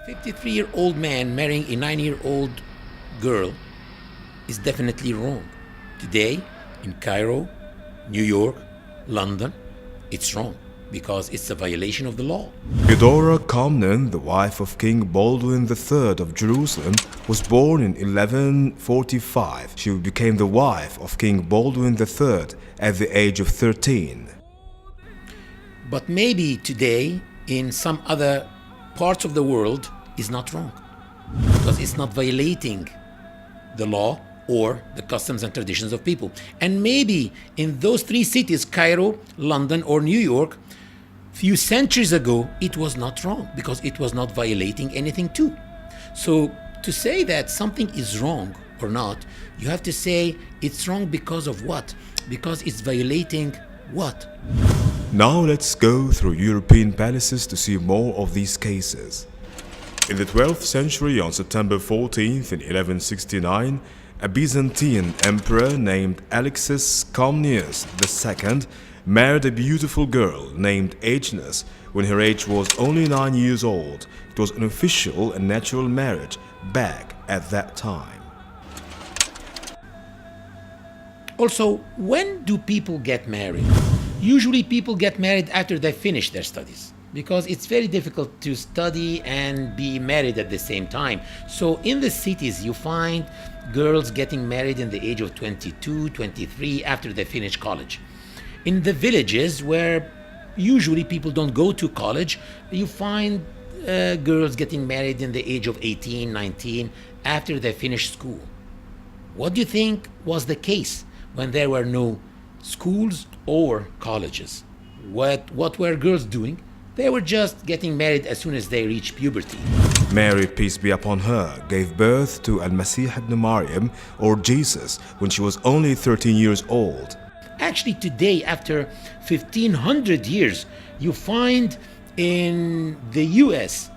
53-year-old man marrying a 9-year-old girl is definitely wrong. Today, in Cairo, New York, London, it's wrong because it's a violation of the law. Eudora Comnene, the wife of King Baldwin III of Jerusalem, was born in 1145. She became the wife of King Baldwin III at the age of 13. But maybe today, in some other parts of the world, is not wrong because it's not violating the law or the customs and traditions of people. And maybe in those three cities, Cairo, London, or New York, few centuries ago, it was not wrong because it was not violating anything too. So to say that something is wrong or not, you have to say it's wrong because of what? Because it's violating what? Now let's go through European palaces to see more of these cases. In the 12th century, on September 14th in 1169, a Byzantine emperor named Alexis Comnenus II married a beautiful girl named Agnes when her age was only 9 years old. It was an official and natural marriage back at that time. Also, when do people get married? Usually people get married after they finish their studies because it's very difficult to study and be married at the same time. So in the cities, you find girls getting married in the age of 22, 23 after they finish college. In the villages where usually people don't go to college, you find girls getting married in the age of 18, 19 after they finish school. What do you think was the case when there were no schools or colleges? What were girls doing? They were just getting married as soon as they reached puberty. Mary, peace be upon her, gave birth to Al-Masih ibn Maryam, or Jesus, when she was only 13 years old. Actually, today, after 1500 years, you find in the US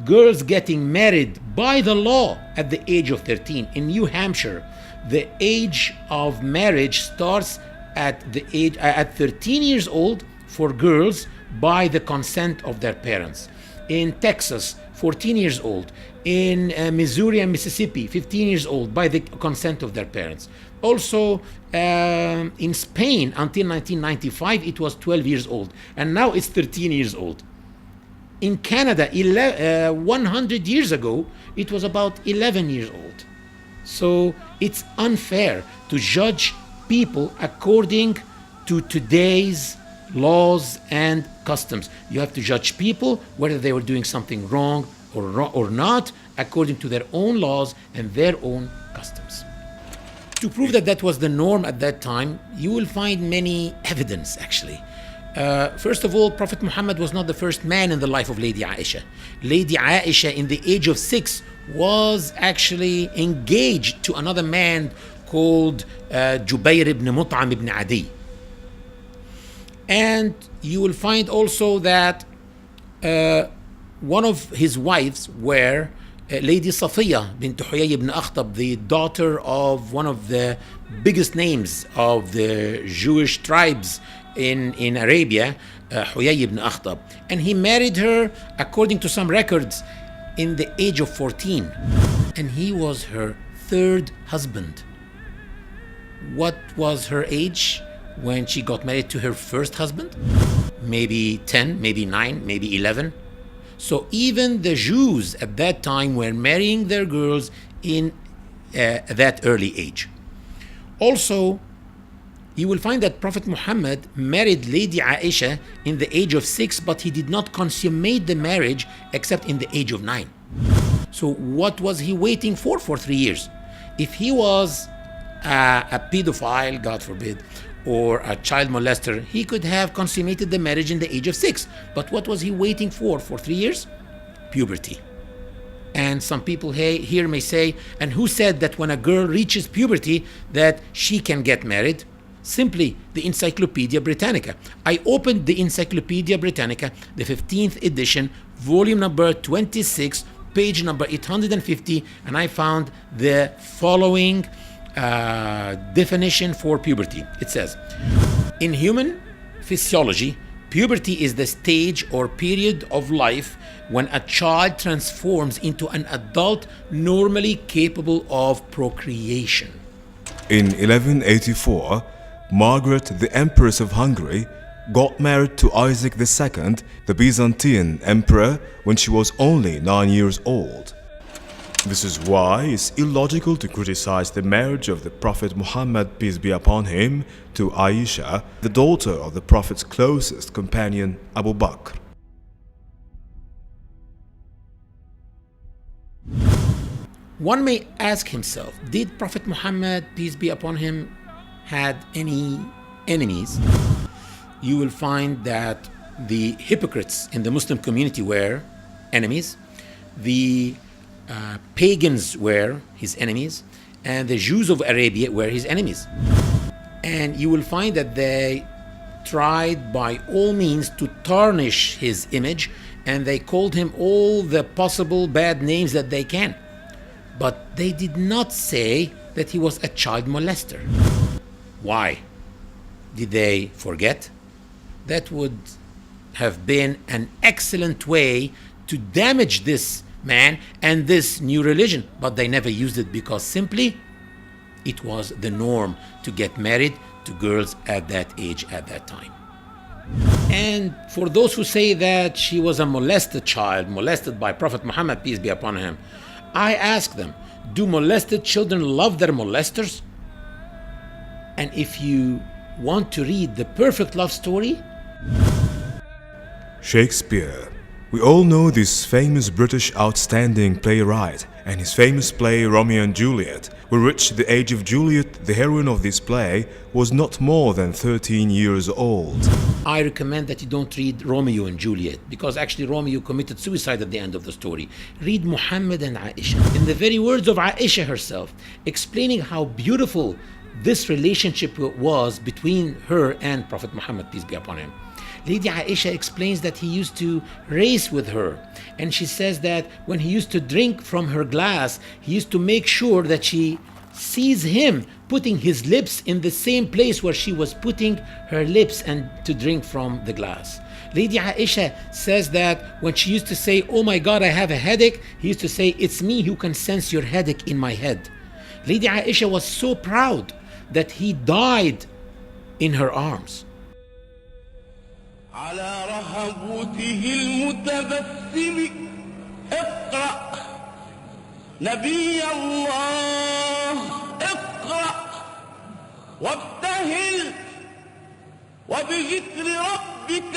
girls getting married by the law at the age of 13. In New Hampshire, the age of marriage starts at 13 years old for girls by the consent of their parents. In Texas, 14 years old. In Missouri and Mississippi, 15 years old by the consent of their parents. Also, in Spain, until 1995, it was 12 years old. And now it's 13 years old. In Canada, 100 years ago, it was about 11 years old. So it's unfair to judge people according to today's laws and customs. You have to judge people whether they were doing something wrong or not according to their own laws and their own customs. To prove that that was the norm at that time, you will find many evidence actually. First of all, Prophet Muhammad was not the first man in the life of Lady Aisha. Lady Aisha, in the age of 6, was actually engaged to another man called Jubayr ibn Mut'am ibn Adi. And you will find also that one of his wives were Lady Safiya bint Huyay ibn Akhtab, the daughter of one of the biggest names of the Jewish tribes in Arabia, Huyay ibn Akhtab. And he married her, according to some records, in the age of 14. And he was her third husband. What was her age when she got married to her first husband? Maybe 10, maybe 9, maybe 11. So even the Jews at that time were marrying their girls in that early age. Also, you will find that Prophet Muhammad married Lady Aisha in the age of 6, but he did not consummate the marriage except in the age of 9. So what was he waiting for 3 years? If he was a pedophile, God forbid, or a child molester, he could have consummated the marriage in the age of 6. But what was he waiting for 3 years? Puberty. And some people here may say, and who said that when a girl reaches puberty that she can get married? Simply the Encyclopedia Britannica. I opened the Encyclopedia Britannica, the 15th edition, volume number 26, page number 850, and I found the following definition for puberty. It says, in human physiology, Puberty is the stage or period of life when a child transforms into an adult normally capable of procreation. In 1184, Margaret, the Empress of Hungary, got married to Isaac II, the Byzantine emperor, when she was only 9 years old. This is why it's illogical to criticize the marriage of the Prophet Muhammad, peace be upon him, to Aisha, the daughter of the Prophet's closest companion, Abu Bakr. One may ask himself, did Prophet Muhammad, peace be upon him, had any enemies? You will find that the hypocrites in the Muslim community were enemies. The pagans were his enemies, and the Jews of Arabia were his enemies. And you will find that they tried by all means to tarnish his image, and they called him all the possible bad names that they can. But they did not say that he was a child molester. Why? Did they forget? That would have been an excellent way to damage this man and this new religion, but they never used it because simply it was the norm to get married to girls at that age at that time. And for those who say that she was a molested child, molested by Prophet Muhammad, peace be upon him, I ask them, do molested children love their molesters? And if you want to read the perfect love story, Shakespeare. We all know this famous British outstanding playwright and his famous play Romeo and Juliet, with which the age of Juliet, the heroine of this play, was not more than 13 years old. I recommend that you don't read Romeo and Juliet, because actually Romeo committed suicide at the end of the story. Read Muhammad and Aisha. In the very words of Aisha herself, explaining how beautiful this relationship was between her and Prophet Muhammad, peace be upon him. Lady Aisha explains that he used to race with her, and she says that when he used to drink from her glass, he used to make sure that she sees him putting his lips in the same place where she was putting her lips and to drink from the glass. Lady Aisha says that when she used to say, "Oh my God, I have a headache," he used to say, "It's me who can sense your headache in my head." Lady Aisha was so proud that he died in her arms. على رهبته المتبسم اقرأ نبي الله اقرأ وابتهل وبذكر ربك